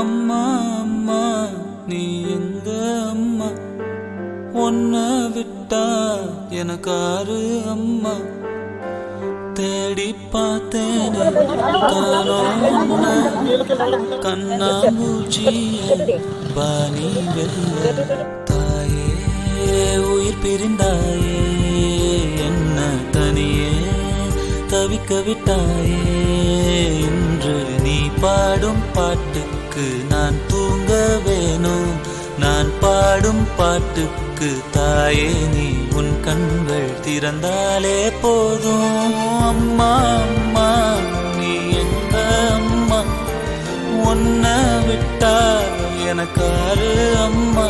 அம்மா அம்மா நீ எங்க அம்மா, உன்னை விட்டா எனக்காரு அம்மா. தேடி பார்த்தேனே கண்ணாம்பூச்சிய பாணி வெல்ல. தாயே உயிர் பிரிந்தாயே, என்ன தனியே தவிக்க விட்டாயே. இன்று நீ பாடும் பாட்டுக்கு நான் தூங்க வேணும், நான் பாடும் பாட்டுக்கு தாயே நீ உன் கண்கள் திறந்தாலே போதும். அம்மா அம்மா நீ எங்க அம்மா, உன்னை விட்டா எனக்காரு அம்மா.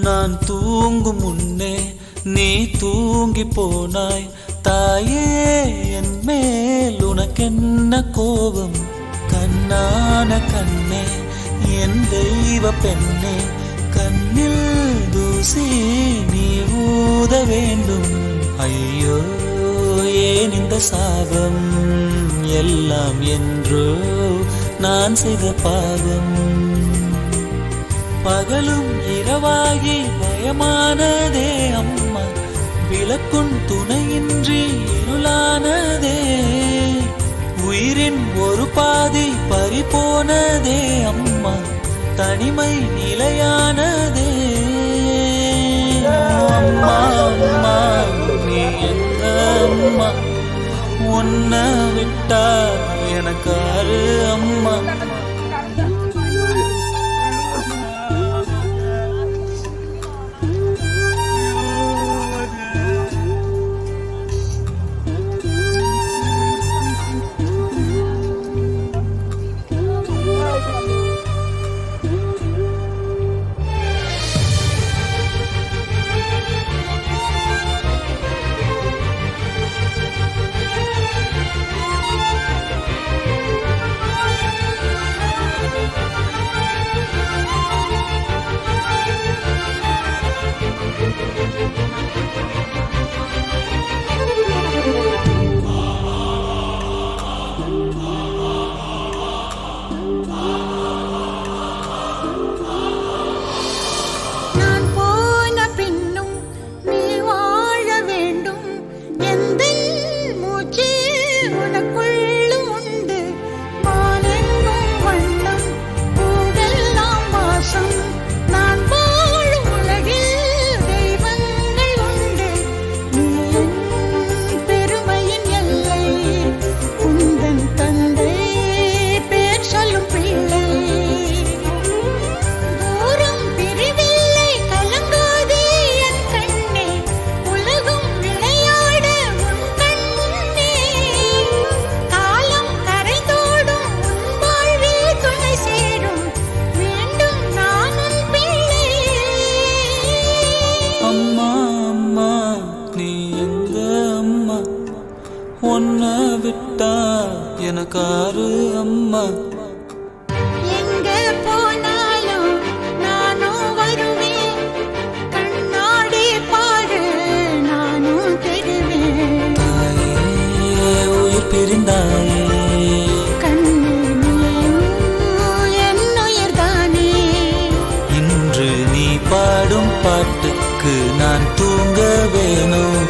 நான் தூங்கும் முன்னே நீ தூங்கி போனாய் தாயே, என் மேல் உனக்கென்ன கோபம். கண்ணான கண்ணே என் தெய்வ பெண்ணே, கண்ணில் தூசி நீ ஊத வேண்டும். ஐயோ ஏன் இந்த சாபம், எல்லாம் என்றோ நான் செய்த பாவம். பகலும் இரவாகி பயமானதே அம்மா, விளக்குன் துணையின்றி இருளானதே. உயிரின் ஒரு பாதி பறிபோனதே அம்மா, தனிமை நிலையானதே. அம்மா அம்மா நீ எங்க அம்மா, உன்னை விட்டா எனக்காரு அம்மா. உன்னை விட்டா எனக்காரு அம்மா. எங்க போனாலும் நானும் வருவேன், கண்ணாடி பாரு நானும் தெரிவேன். தாயே உயிர் பிரிந்தாயே, கண்ணீர் என்னுயிர் தானே. இன்று நீ பாடும் பாட்டுக்கு நான் தூங்க வேணும்,